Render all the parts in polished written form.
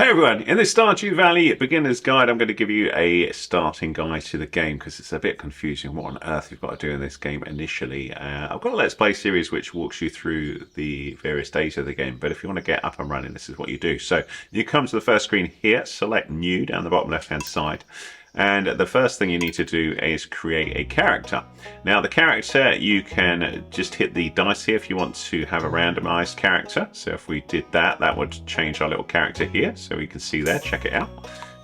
Hey everyone, in this Stardew Valley beginner's guide I'm going to give you a starting guide to the game because it's a bit confusing what on earth you've got to do in this game initially. I've got a Let's Play series which walks you through the various stages of the game, but if you want to get up and running, this is what you do. So you come to the first screen here, select New down the bottom left hand side. And the first thing you need to do is create a character. Now the character, you can just hit the dice here if you want to have a randomized character. So if we did that, that would change our little character here. So we can see there, check it out.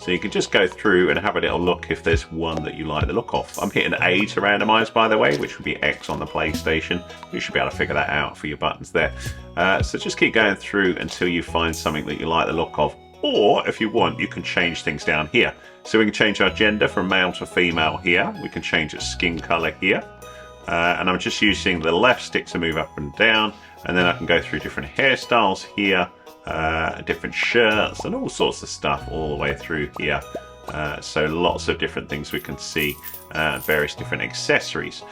So you can just go through and have a little look if there's one that you like the look of. I'm hitting A to randomize, by the way, which would be X on the PlayStation. You should be able to figure that out for your buttons there. So just keep going through until you find something that you like the look of. Or if you want, you can change things down here. So we can change our gender from male to female here. We can change its skin color here. And I'm just using the left stick to move up and down. And then I can go through different hairstyles here, different shirts and all sorts of stuff all the way through here. So lots of different things we can see, various different accessories.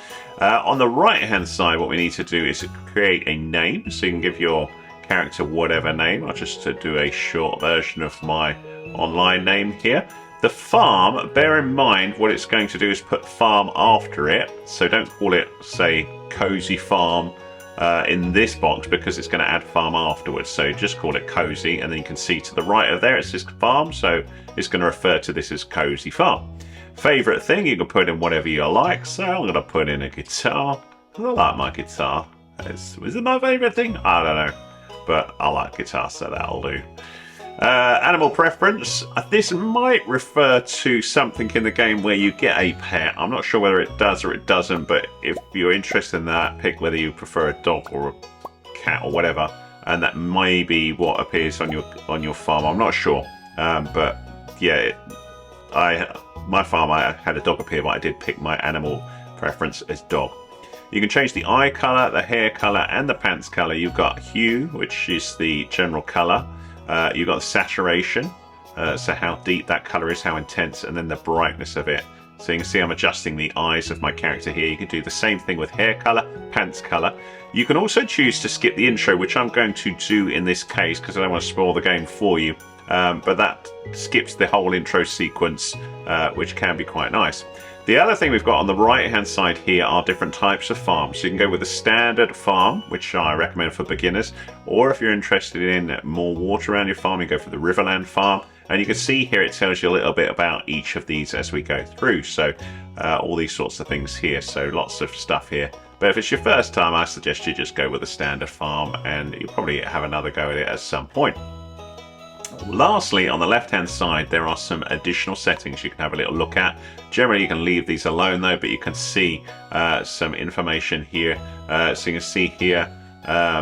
On the right hand side, what we need to do is create a name. So you can give your character whatever name. I'll just do a short version of my online name here. The farm, bear in mind what it's going to do is put farm after it, so don't call it, say, cozy farm in this box because it's going to add farm afterwards. So just call it cozy, and then you can see to the right of there it says farm, so it's going to refer to this as cozy farm. Favorite thing, you can put in whatever you like, so I'm going to put in a guitar. I like my guitar. Is it my favorite thing? I don't know, but I like guitar, so that'll do. Animal preference. This might refer to something in the game where you get a pet. I'm not sure whether it does or it doesn't, but if you're interested in that, pick whether you prefer a dog or a cat or whatever, and that may be what appears on your farm. I'm not sure, but yeah, my farm I had a dog appear, but I did pick my animal preference as dog. You can change the eye colour, the hair colour and the pants colour. You've got hue, which is the general colour. You've got the saturation, so how deep that colour is, how intense, and then the brightness of it. So you can see I'm adjusting the eyes of my character here. You can do the same thing with hair colour, pants colour. You can also choose to skip the intro, which I'm going to do in this case because I don't want to spoil the game for you. But that skips the whole intro sequence, which can be quite nice. The other thing we've got on the right hand side here are different types of farms. So you can go with a standard farm, which I recommend for beginners, or if you're interested in more water around your farm, you go for the Riverland farm. And you can see here it tells you a little bit about each of these as we go through. So all these sorts of things here, so lots of stuff here. But if it's your first time, I suggest you just go with a standard farm and you'll probably have another go at it at some point. Lastly, on the left hand side there are some additional settings you can have a little look at. Generally you can leave these alone though, but you can see some information here. So you can see here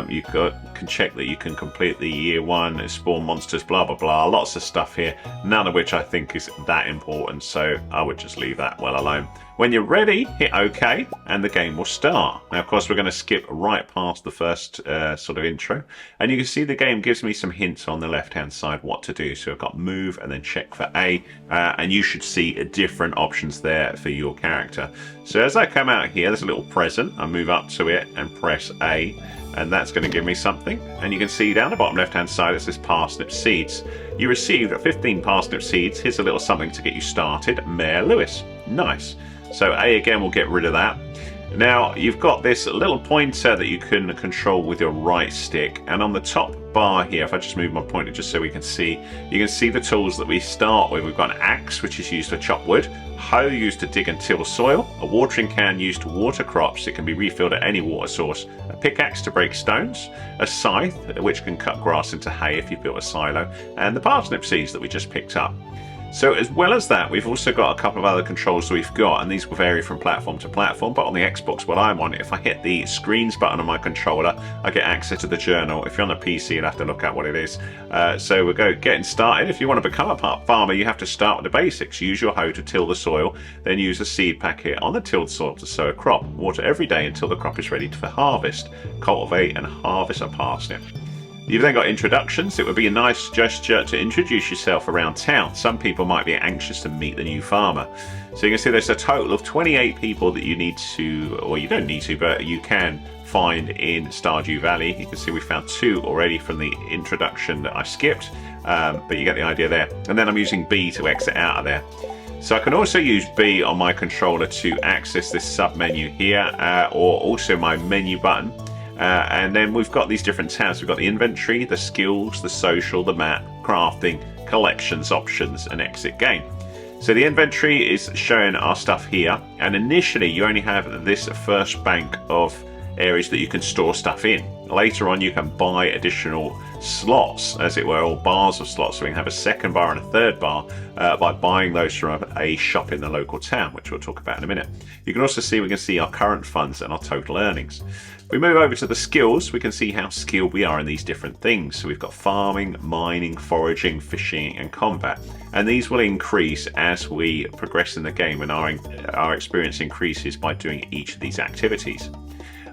you can check that you can complete the year 1, spawn monsters, blah blah blah, lots of stuff here, none of which I think is that important, so I would just leave that well alone. When you're ready, hit OK and the game will start. Now of course we're going to skip right past the first sort of intro, and you can see the game gives me some hints on the left hand side what to do. So I've got move and then check for A, and you should see different options there for your character. So as I come out here, there's a little present. I move up to it and press A, and that's going to give me something. And you can see down the bottom left hand side it says parsnip seeds. You received 15 parsnip seeds. Here's a little something to get you started. Mayor Lewis. Nice. So A again will get rid of that. Now you've got this little pointer that you can control with your right stick, and on the top bar here, if I just move my pointer just so we can see, you can see the tools that we start with. We've got an axe, which is used to chop wood, hoe used to dig and till soil, a watering can used to water crops, it can be refilled at any water source, a pickaxe to break stones, a scythe which can cut grass into hay if you built a silo, and the parsnip seeds that we just picked up. So as well as that, we've also got a couple of other controls that we've got, and these will vary from platform to platform, but on the Xbox, what I'm on, if I hit the screens button on my controller, I get access to the journal. If you're on a PC, you'll have to look at what it is. So we'll getting started. If you want to become a farmer, you have to start with the basics. Use your hoe to till the soil, then use a seed packet on the tilled soil to sow a crop. Water every day until the crop is ready for harvest. Cultivate and harvest a parsnip. You've then got introductions. It would be a nice gesture to introduce yourself around town. Some people might be anxious to meet the new farmer. So you can see there's a total of 28 people that you need to, or you don't need to, but you can find in Stardew Valley. You can see we found 2 already from the introduction that I skipped. but you get the idea there. And then I'm using B to exit out of there. So I can also use B on my controller to access this sub menu here, or also my menu button. And then we've got these different tabs. We've got the inventory, the skills, the social, the map, crafting, collections, options, and exit game. So the inventory is showing our stuff here, and initially you only have this first bank of areas that you can store stuff in. Later on you can buy additional slots, as it were, or bars of slots, so we can have a second bar and a third bar by buying those from a shop in the local town, which we'll talk about in a minute. You can also see, we can see our current funds and our total earnings. If we move over to the skills, we can see how skilled we are in these different things. So we've got farming, mining, foraging, fishing, and combat, and these will increase as we progress in the game, and our experience increases by doing each of these activities.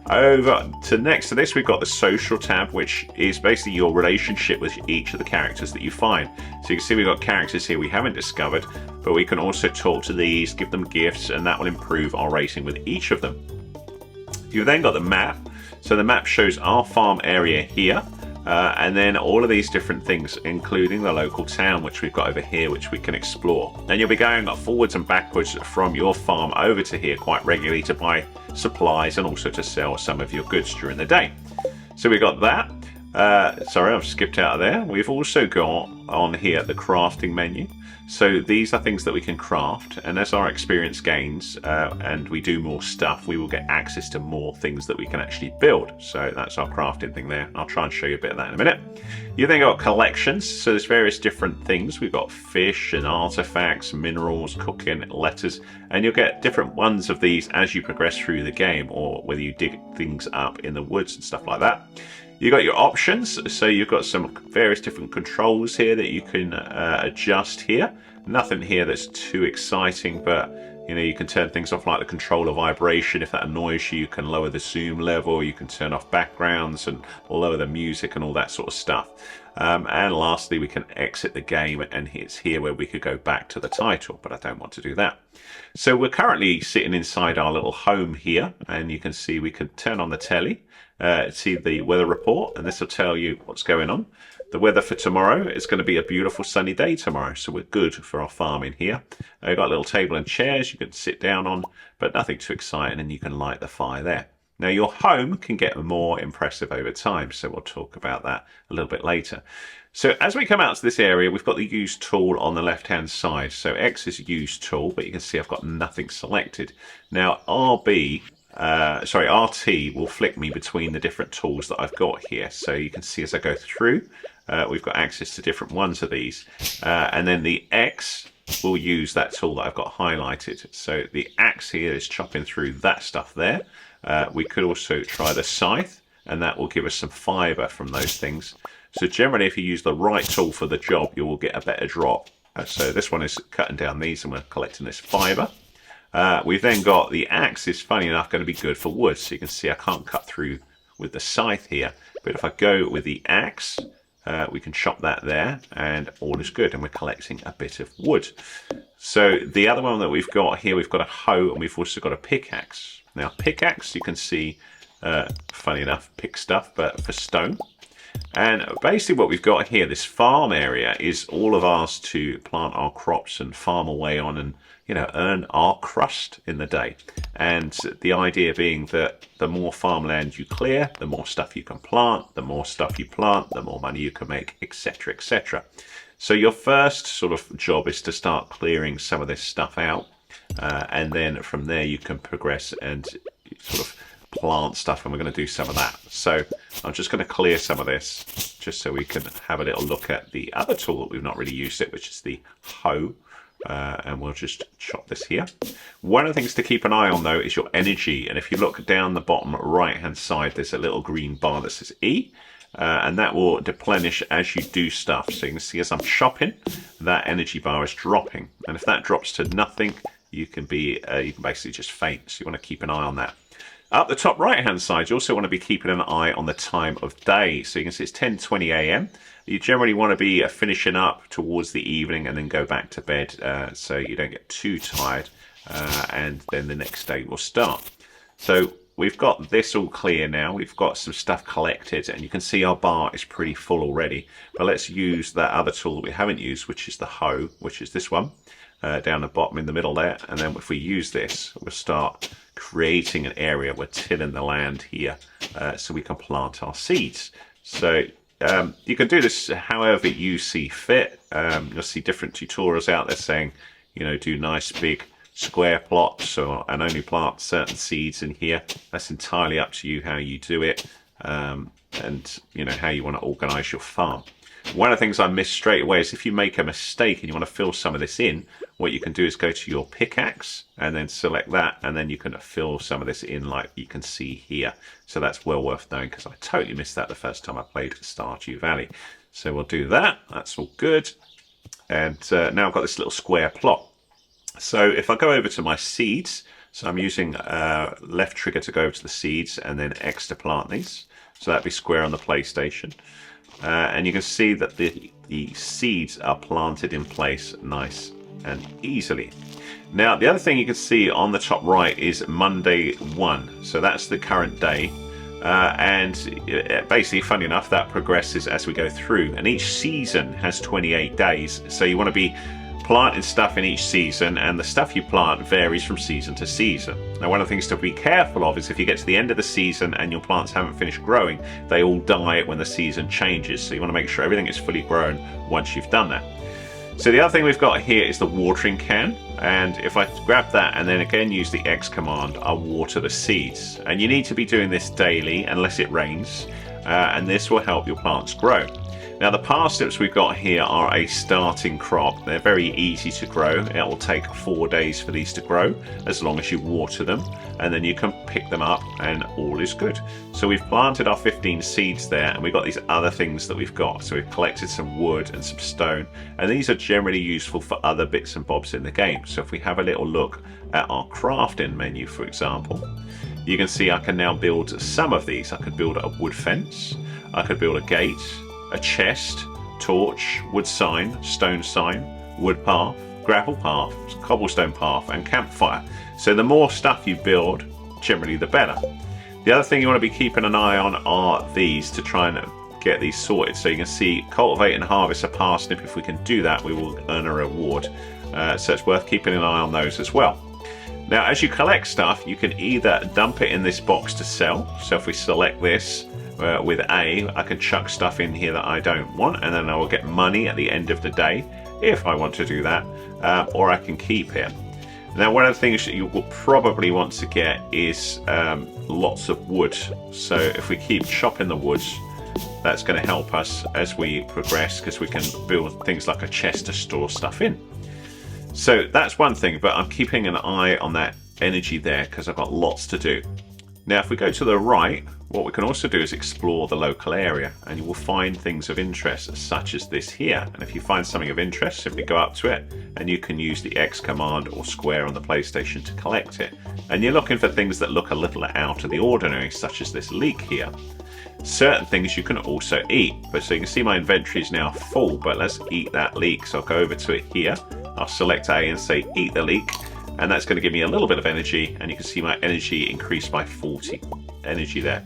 Over to next to this, we've got the social tab, which is basically your relationship with each of the characters that you find. So you can see we've got characters here we haven't discovered, but we can also talk to these, give them gifts, and that will improve our rating with each of them. You've then got the map. So the map shows our farm area here, and then all of these different things, including the local town, which we've got over here, which we can explore. And you'll be going forwards and backwards from your farm over to here quite regularly to buy supplies and also to sell some of your goods during the day. So we've got that. Sorry, I've skipped out of there. We've also got on here the crafting menu. So these are things that we can craft, and as our experience gains and we do more stuff, we will get access to more things that we can actually build. So that's our crafting thing there. I'll try and show you a bit of that in a minute. You then got collections. So there's various different things. We've got fish and artifacts, minerals, cooking, letters, and you'll get different ones of these as you progress through the game, or whether you dig things up in the woods and stuff like that. You've got your options, so you've got some various different controls here that you can adjust here. Nothing here that's too exciting, but you know, you can turn things off, like the controller vibration. If that annoys you, you can lower the zoom level, you can turn off backgrounds and lower the music and all that sort of stuff. And lastly, we can exit the game, and it's here where we could go back to the title, but I don't want to do that. So we're currently sitting inside our little home here, and you can see we can turn on the telly. See the weather report, and this will tell you what's going on. The weather for tomorrow is going to be a beautiful sunny day tomorrow, so we're good for our farming here. We've got a little table and chairs you can sit down on, but nothing too exciting, and you can light the fire there. Now your home can get more impressive over time, so we'll talk about that a little bit later. So as we come out to this area, we've got the use tool on the left hand side. So X is use tool, but you can see I've got nothing selected. Now RT will flick me between the different tools that I've got here. So you can see as I go through, we've got access to different ones of these. And then the X will use that tool that I've got highlighted. So the axe here is chopping through that stuff there. We could also try the scythe, and that will give us some fibre from those things. So generally, if you use the right tool for the job, you will get a better drop. So this one is cutting down these, and we're collecting this fibre. We've then got the axe is, funny enough, going to be good for wood. So you can see I can't cut through with the scythe here, but if I go with the axe, we can chop that there, and all is good, and we're collecting a bit of wood. So the other one that we've got here, we've got a hoe, and we've also got a pickaxe. Now pickaxe, you can see, funny enough, pick stuff, but for stone. And basically what we've got here, this farm area, is all of ours to plant our crops and farm away on, and you know, earn our crust in the day. And the idea being that the more farmland you clear, the more stuff you can plant, the more stuff you plant, the more money you can make, etc., etc. So your first sort of job is to start clearing some of this stuff out, and then from there you can progress and sort of plant stuff, and we're going to do some of that. So I'm just going to clear some of this just so we can have a little look at the other tool that we've not really used it, which is the hoe. And we'll just chop this here. One of the things to keep an eye on though is your energy, and if you look down the bottom right hand side, there's a little green bar that says E, and that will deplenish as you do stuff. So you can see as I'm chopping, that energy bar is dropping, and if that drops to nothing, you can basically just faint. So you want to keep an eye on that. Up the top right hand side, you also want to be keeping an eye on the time of day. So you can see it's 10:20 a.m. You generally want to be finishing up towards the evening and then go back to bed, so you don't get too tired, and then the next day will start. So we've got this all clear now. We've got some stuff collected, and you can see our bar is pretty full already. But let's use that other tool that we haven't used, which is the hoe, which is this one, down the bottom in the middle there. And then if we use this, we'll start creating an area. We're tilling the land here so we can plant our seeds. So you can do this however you see fit. You'll see different tutorials out there saying, you know, do nice big square plots and only plant certain seeds in here. That's entirely up to you how you do it, and you know how you want to organize your farm. One of the things I missed straight away is if you make a mistake and you want to fill some of this in, what you can do is go to your pickaxe and then select that, and then you can fill some of this in like you can see here. So that's well worth knowing, because I totally missed that the first time I played Stardew Valley. So we'll do that. That's all good. And now I've got this little square plot. So if I go over to my seeds, so I'm using left trigger to go over to the seeds and then X to plant these. So that'd be square on the PlayStation. And you can see that the seeds are planted in place nice and easily. Now, the other thing you can see on the top right is Monday 1. So that's the current day. And basically, funny enough, that progresses as we go through. And each season has 28 days. So you want to be planting stuff in each season, and the stuff you plant varies from season to season. Now, one of the things to be careful of is if you get to the end of the season and your plants haven't finished growing, they all die when the season changes. So you want to make sure everything is fully grown once you've done that. So the other thing we've got here is the watering can, and if I grab that and then again use the X command, I'll water the seeds. And you need to be doing this daily unless it rains, and this will help your plants grow. Now, the parsnips we've got here are a starting crop. They're very easy to grow. It will take 4 days for these to grow, as long as you water them, and then you can pick them up and all is good. So we've planted our 15 seeds there, and we've got these other things that we've got. So we've collected some wood and some stone, and these are generally useful for other bits and bobs in the game. So if we have a little look at our crafting menu, for example, you can see I can now build some of these. I could build a wood fence, I could build a gate, a chest, torch, wood sign, stone sign, wood path, gravel path, cobblestone path, and campfire. So the more stuff you build, generally the better. The other thing you want to be keeping an eye on are these, to try and get these sorted. So you can see cultivate and harvest a parsnip. If we can do that, we will earn a reward. So it's worth keeping an eye on those as well. Now, as you collect stuff, you can either dump it in this box to sell. So if we select this, with A, I can chuck stuff in here that I don't want, and then I will get money at the end of the day if I want to do that, or I can keep it. Now, one of the things that you will probably want to get is lots of wood. So if we keep chopping the woods, that's going to help us as we progress, because we can build things like a chest to store stuff in. So that's one thing, but I'm keeping an eye on that energy there because I've got lots to do. Now, if we go to the right, what we can also do is explore the local area, and you will find things of interest such as this here. And if you find something of interest, simply go up to it and you can use the X command or square on the PlayStation to collect it. And you're looking for things that look a little out of the ordinary, such as this leek here. Certain things you can also eat, but so you can see my inventory is now full, but let's eat that leek. So I'll go over to it here, I'll select A and say eat the leek, and that's going to give me a little bit of energy, and you can see my energy increased by 40 energy there.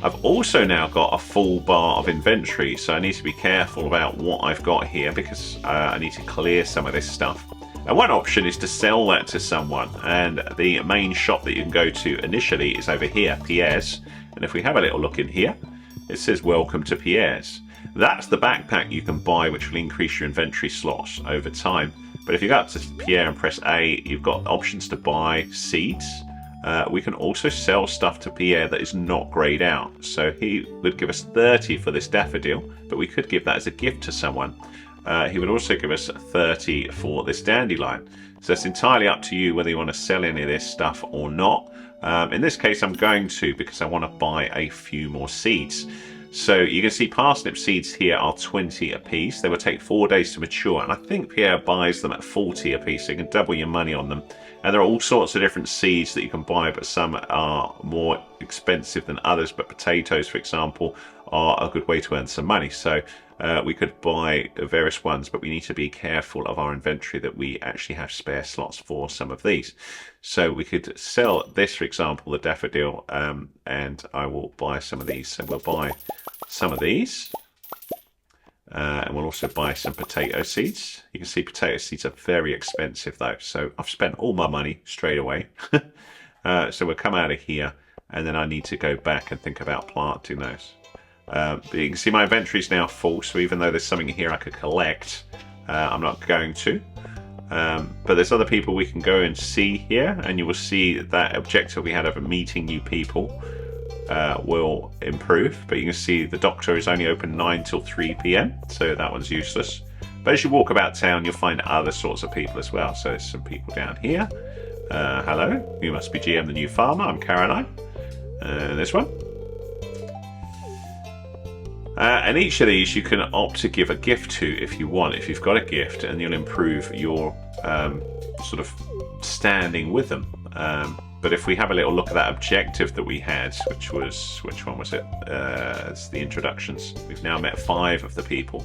I've also now got a full bar of inventory, so I need to be careful about what I've got here, because I need to clear some of this stuff. And one option is to sell that to someone, and the main shop that you can go to initially is over here, Pierre's. And if we have a little look in here, it says welcome to Pierre's. That's the backpack you can buy, which will increase your inventory slots over time. But if you go up to Pierre and press A, you've got options to buy seeds. We can also sell stuff to Pierre that is not grayed out. So he would give us 30 for this daffodil, but we could give that as a gift to someone. He would also give us 30 for this dandelion. So it's entirely up to you whether you want to sell any of this stuff or not. In this case, I'm going to, because I want to buy a few more seeds. So you can see parsnip seeds here are 20 a piece. They will take 4 days to mature, and I think Pierre buys them at 40 a piece, so you can double your money on them. And there are all sorts of different seeds that you can buy, but some are more expensive than others. But potatoes, for example, are a good way to earn some money. So We could buy various ones, but we need to be careful of our inventory that we actually have spare slots for some of these. So we could sell this, for example, the daffodil, and I will buy some of these. So we'll buy some of these. And we'll also buy some potato seeds. You can see potato seeds are very expensive though. So I've spent all my money straight away. So we'll come out of here, and then I need to go back and think about planting those. But you can see my inventory is now full, so even though there's something here I could collect, I'm not going to. But there's other people we can go and see here, and you will see that objective we had of meeting new people will improve. But you can see the doctor is only open 9 till 3 p.m, so that one's useless. But as you walk about town, you'll find other sorts of people as well. So there's some people down here. Hello, you must be GM the new farmer. I'm Caroline. This one. And each of these you can opt to give a gift to if you want, if you've got a gift, and you'll improve your sort of standing with them. But if we have a little look at that objective that we had, which one was it? It's the introductions. We've now met 5 of the people,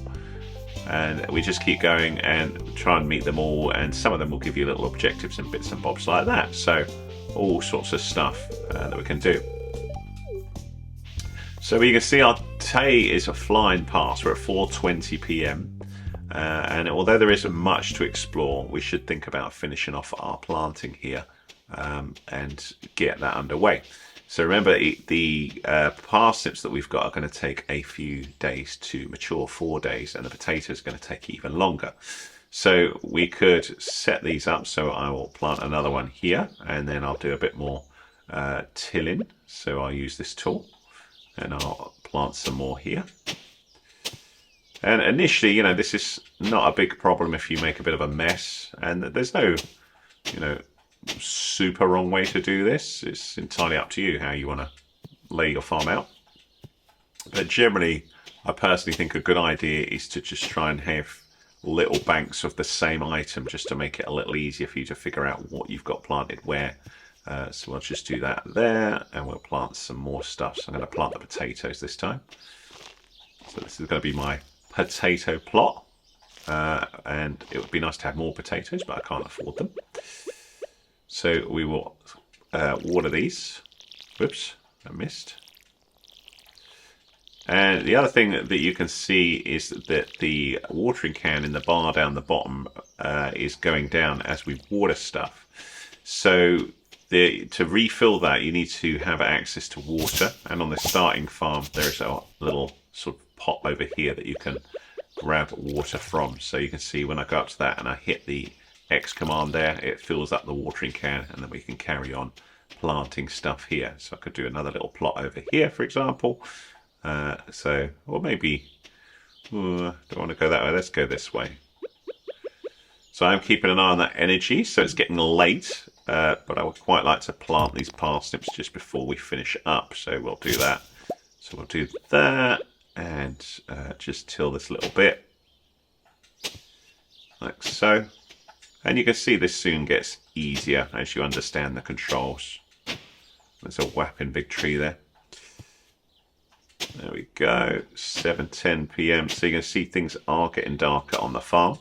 and we just keep going and try and meet them all, and some of them will give you little objectives and bits and bobs like that. So all sorts of stuff that we can do. So you can see our day is flying past. We're at 4:20 p.m. And although there isn't much to explore, we should think about finishing off our planting here and get that underway. So remember, the parsnips that we've got are going to take a few days to mature, 4 days, and the potatoes are going to take even longer. So we could set these up. So I will plant another one here, and then I'll do a bit more tilling. So I'll use this tool. And I'll plant some more here. And initially, you know, this is not a big problem if you make a bit of a mess. And there's no, you know, super wrong way to do this. It's entirely up to you how you want to lay your farm out. But generally, I personally think a good idea is to just try and have little banks of the same item just to make it a little easier for you to figure out what you've got planted where. So we'll just do that there, and we'll plant some more stuff. So I'm going to plant the potatoes this time. So this is going to be my potato plot, and it would be nice to have more potatoes, but I can't afford them. So we will water these. Whoops, I missed. And the other thing that you can see is that the watering can in the bar down the bottom is going down as we water stuff. So to refill that, you need to have access to water, and on the starting farm there's a little sort of pot over here that you can grab water from. So you can see when I go up to that and I hit the X command there, it fills up the watering can, and then we can carry on planting stuff here. So I could do another little plot over here, for example. Or maybe, don't want to go that way, let's go this way. So I'm keeping an eye on that energy, so it's getting late. But I would quite like to plant these parsnips just before we finish up, so we'll do that. So we'll do that, and just till this little bit, like so. And you can see this soon gets easier as you understand the controls. There's a whapping big tree there. There we go, 7:10 p.m. So you can see things are getting darker on the farm.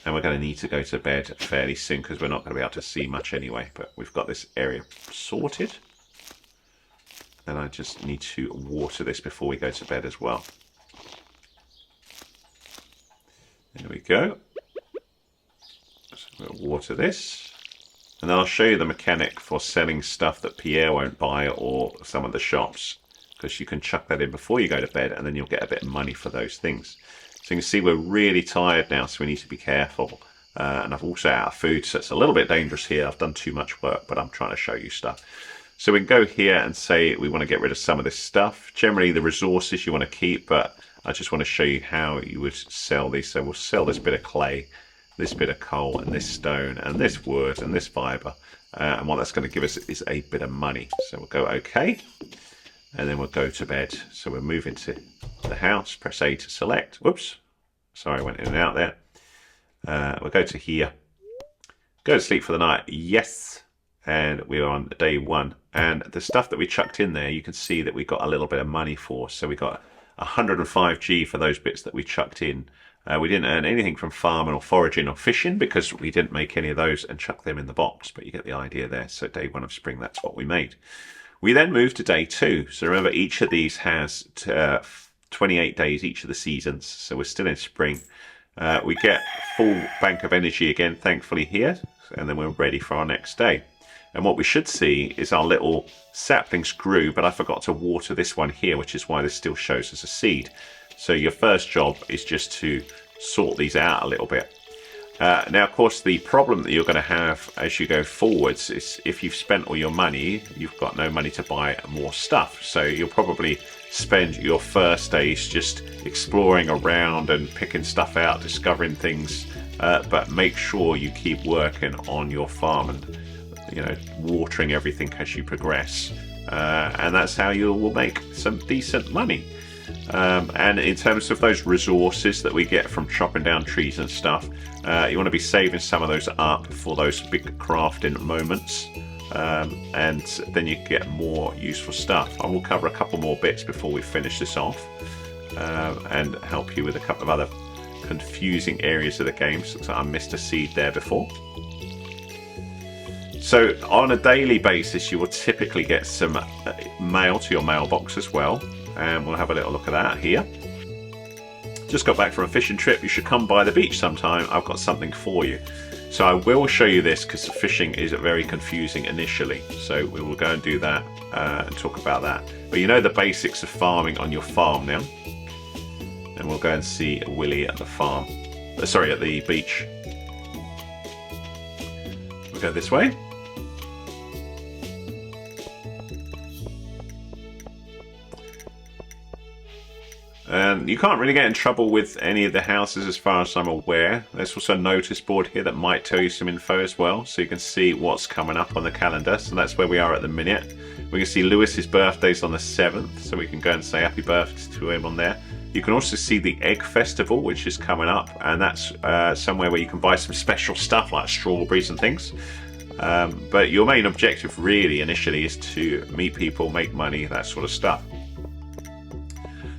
And we're going to need to go to bed fairly soon because we're not going to be able to see much anyway. But we've got this area sorted. And I just need to water this before we go to bed as well. There we go. So we'll water this. And then I'll show you the mechanic for selling stuff that Pierre won't buy, or some of the shops. Because you can chuck that in before you go to bed, and then you'll get a bit of money for those things. So you can see we're really tired now, so we need to be careful. And I've also out of food, so it's a little bit dangerous here. I've done too much work, but I'm trying to show you stuff. So we can go here and say we want to get rid of some of this stuff. Generally, the resources you want to keep, but I just want to show you how you would sell these. So we'll sell this bit of clay, this bit of coal, and this stone, and this wood, and this fibre. And what that's going to give us is a bit of money. So we'll go OK. And then we'll go to bed. So we'll move into the house, press A to select. Whoops, sorry, I went in and out there. We'll go to here, go to sleep for the night. Yes, and we're on day 1. And the stuff that we chucked in there, you can see that we got a little bit of money for. So we got 105G for those bits that we chucked in. We didn't earn anything from farming or foraging or fishing because we didn't make any of those and chuck them in the box, but you get the idea there. So day 1 of spring, that's what we made. We then moved to day 2. So remember, each of these has 28 days, each of the seasons. So we're still in spring. We get full bank of energy again, thankfully, here. And then we're ready for our next day. And what we should see is our little saplings grew, but I forgot to water this one here, which is why this still shows as a seed. So your first job is just to sort these out a little bit. Now, of course, the problem that you're going to have as you go forwards is if you've spent all your money, you've got no money to buy more stuff. So you'll probably spend your first days just exploring around and picking stuff out, discovering things. But make sure you keep working on your farm and watering everything as you progress. And that's how you will make some decent money. And in terms of those resources that we get from chopping down trees and stuff, you want to be saving some of those up for those big crafting moments, and then you get more useful stuff. I will cover a couple more bits before we finish this off, and help you with a couple of other confusing areas of the game. So looks like I missed a seed there before. So on a daily basis, you will typically get some mail to your mailbox as well. And we'll have a little look at that here. Just got back from a fishing trip. You should come by the beach sometime. I've got something for you. So I will show you this because fishing is very confusing initially. So we will go and do that and talk about that. But you know the basics of farming on your farm now. And we'll go and see Willie at the farm. Sorry, at the beach. We'll go this way. And you can't really get in trouble with any of the houses as far as I'm aware. There's also a notice board here that might tell you some info as well, so you can see what's coming up on the calendar. So that's where we are at the minute. We can see Lewis's birthday's on the 7th, so we can go and say happy birthday to him on there. You can also see the Egg Festival, which is coming up, and that's somewhere where you can buy some special stuff like strawberries and things. But your main objective really initially is to meet people, make money, that sort of stuff.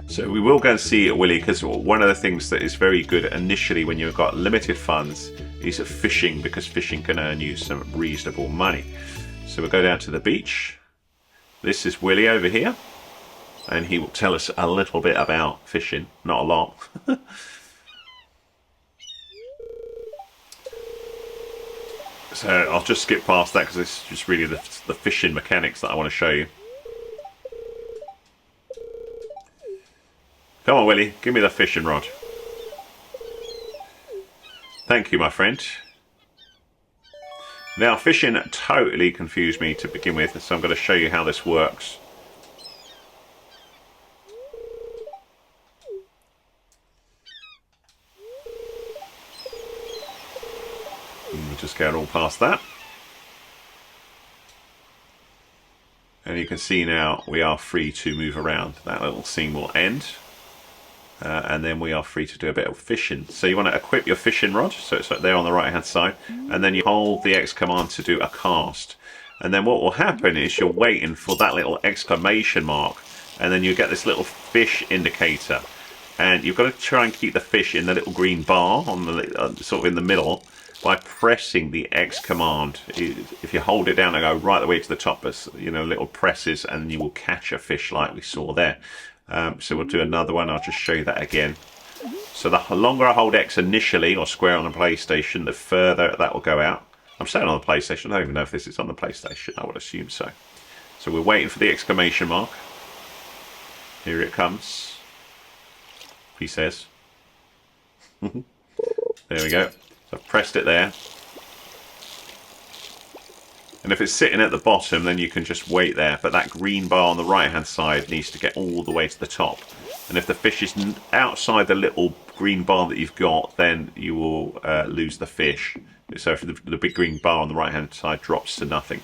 So we will go and see Willie, because one of the things that is very good initially when you've got limited funds is fishing, because fishing can earn you some reasonable money. So we'll go down to the beach. This is Willie over here, and he will tell us a little bit about fishing, not a lot. So I'll just skip past that because it's just really the fishing mechanics that I want to show you. Come on, Willie, give me the fishing rod. Thank you, my friend. Now, fishing totally confused me to begin with, so I'm going to show you how this works. We'll just go all past that. And you can see now we are free to move around. That little scene will end. And then we are free to do a bit of fishing. So you want to equip your fishing rod, so it's right there on the right hand side, and then you hold the X command to do a cast. And then what will happen is you're waiting for that little exclamation mark, and then you get this little fish indicator, and you've got to try and keep the fish in the little green bar on the sort of in the middle by pressing the X command. If you hold it down and go right the way to the top, as little presses, and you will catch a fish like we saw there. So we'll do another one. I'll just show you that again. So the longer I hold X initially, or square on the PlayStation, the further that will go out. I'm saying on the PlayStation. I don't even know if this is on the PlayStation. I would assume so. So we're waiting for the exclamation mark. Here it comes. He says. There we go. So I've pressed it there. And if it's sitting at the bottom, then you can just wait there. But that green bar on the right-hand side needs to get all the way to the top. And if the fish is outside the little green bar that you've got, then you will lose the fish. So if the big green bar on the right-hand side drops to nothing.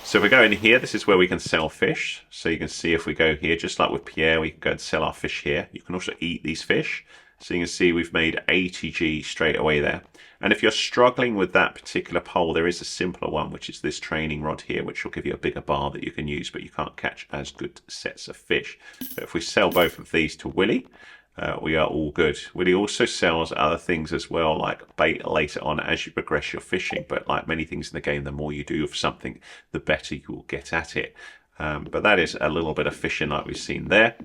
So if we go in here, this is where we can sell fish. So you can see if we go here, just like with Pierre, we can go and sell our fish here. You can also eat these fish. So you can see we've made 80G straight away there. And if you're struggling with that particular pole, there is a simpler one, which is this training rod here, which will give you a bigger bar that you can use, but you can't catch as good sets of fish. But if we sell both of these to Willie, we are all good. Willie also sells other things as well, like bait later on as you progress your fishing. But like many things in the game, the more you do of something, the better you will get at it. But that is a little bit of fishing like we've seen there.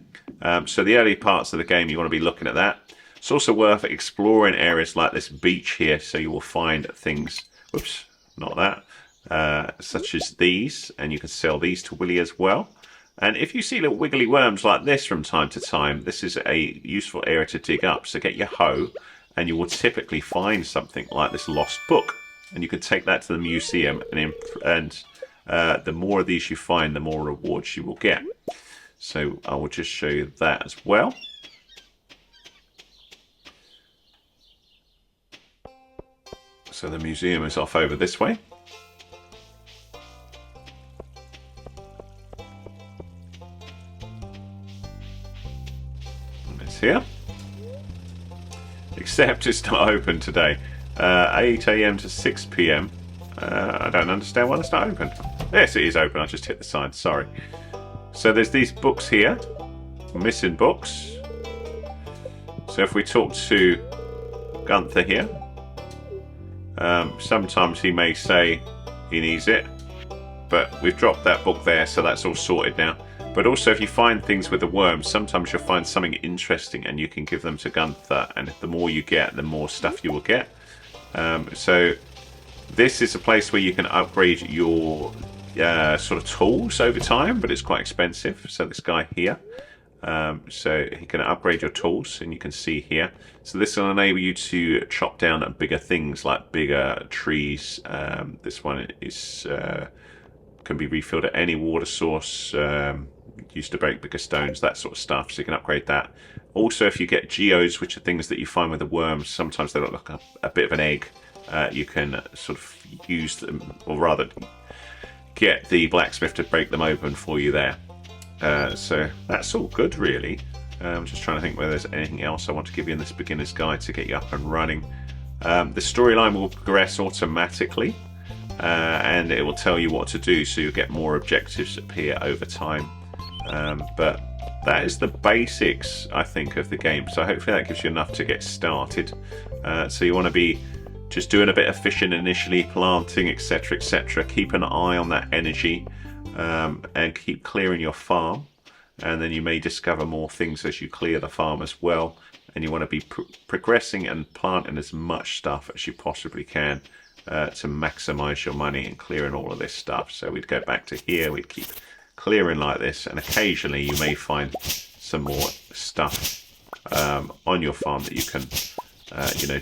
So the early parts of the game, you want to be looking at that. It's also worth exploring areas like this beach here, so you will find things, whoops, not that, such as these, and you can sell these to Willie as well. And if you see little wiggly worms like this from time to time, this is a useful area to dig up. So get your hoe, and you will typically find something like this lost book. And you can take that to the museum, and the more of these you find, the more rewards you will get. So I will just show you that as well. So the museum is off over this way. And it's here. Except it's not open today. 8 AM to 6 PM. I don't understand why it's not open. Yes, it is open. I just hit the sign. Sorry. So there's these books here. Missing books. So if we talk to Gunther here, sometimes he may say he needs it, but we've dropped that book there, so that's all sorted now. But also, if you find things with the worms, sometimes you'll find something interesting and you can give them to Gunther, and the more you get, the more stuff you will get. So this is a place where you can upgrade your sort of tools over time, but it's quite expensive. So this guy here, so he can upgrade your tools, and you can see here. So this will enable you to chop down bigger things like bigger trees. This one is can be refilled at any water source. Used to break bigger stones, that sort of stuff. So you can upgrade that. Also, if you get geodes, which are things that you find with the worms, sometimes they look like a bit of an egg. You can sort of use them, or rather get the blacksmith to break them open for you there. So that's all good, really. I'm just trying to think whether there's anything else I want to give you in this beginner's guide to get you up and running. The storyline will progress automatically, and it will tell you what to do, so you'll get more objectives appear over time. But that is the basics, I think, of the game. So hopefully that gives you enough to get started. So you want to be just doing a bit of fishing initially, planting, etc, etc. Keep an eye on that energy, and keep clearing your farm, and then you may discover more things as you clear the farm as well. And you want to be progressing and planting as much stuff as you possibly can to maximize your money and clearing all of this stuff. So we'd go back to here, we'd keep clearing like this, and occasionally you may find some more stuff on your farm that you can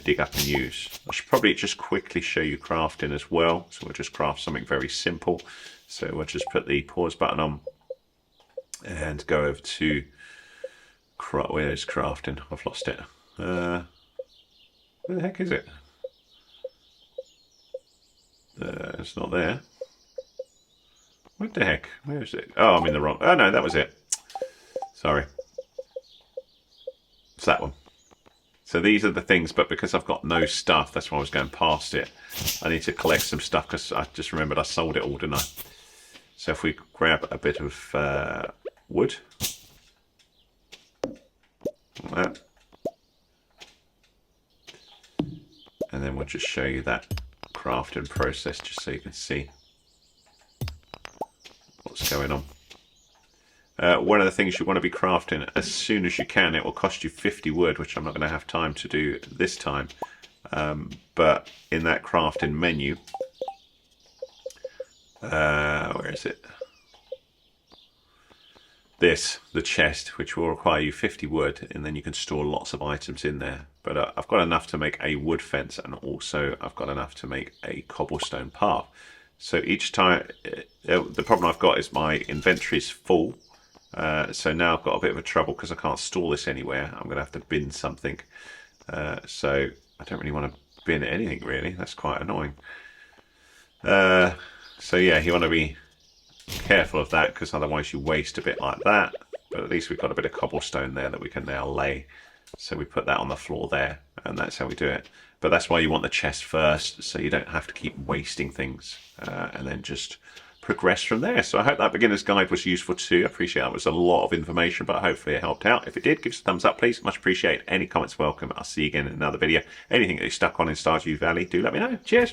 dig up and use. I should probably just quickly show you crafting as well. So we'll just craft something very simple. So we'll just put the pause button on and go over to where is crafting? I've lost it. Where the heck is it? It's not there. What the heck? Where is it? Oh, I'm in the wrong. Oh no, that was it. Sorry. It's that one. So these are the things, but because I've got no stuff, that's why I was going past it. I need to collect some stuff because I just remembered I sold it all, didn't I? So if we grab a bit of wood, like that, and then we'll just show you that crafting process just so you can see what's going on. One of the things you want to be crafting as soon as you can. It will cost you 50 wood, which I'm not going to have time to do this time. But in that crafting menu, where is it? The chest, which will require you 50 wood, and then you can store lots of items in there. But I've got enough to make a wood fence, and also I've got enough to make a cobblestone path. So each time, the problem I've got is my inventory is full. So now I've got a bit of a trouble because I can't store this anywhere. I'm going to have to bin something. So I don't really want to bin anything, really. That's quite annoying. So yeah, you want to be careful of that, because otherwise you waste a bit like that. But at least we've got a bit of cobblestone there that we can now lay. So we put that on the floor there, and that's how we do it. But that's why you want the chest first, so you don't have to keep wasting things, and then just progress from there. So I hope that beginner's guide was useful too. I appreciate that was a lot of information, but hopefully it helped out. If it did, give us a thumbs up, please. Much appreciated. Any comments welcome. I'll see you again in another video. Anything that you're stuck on in Stardew Valley, do let me know. Cheers.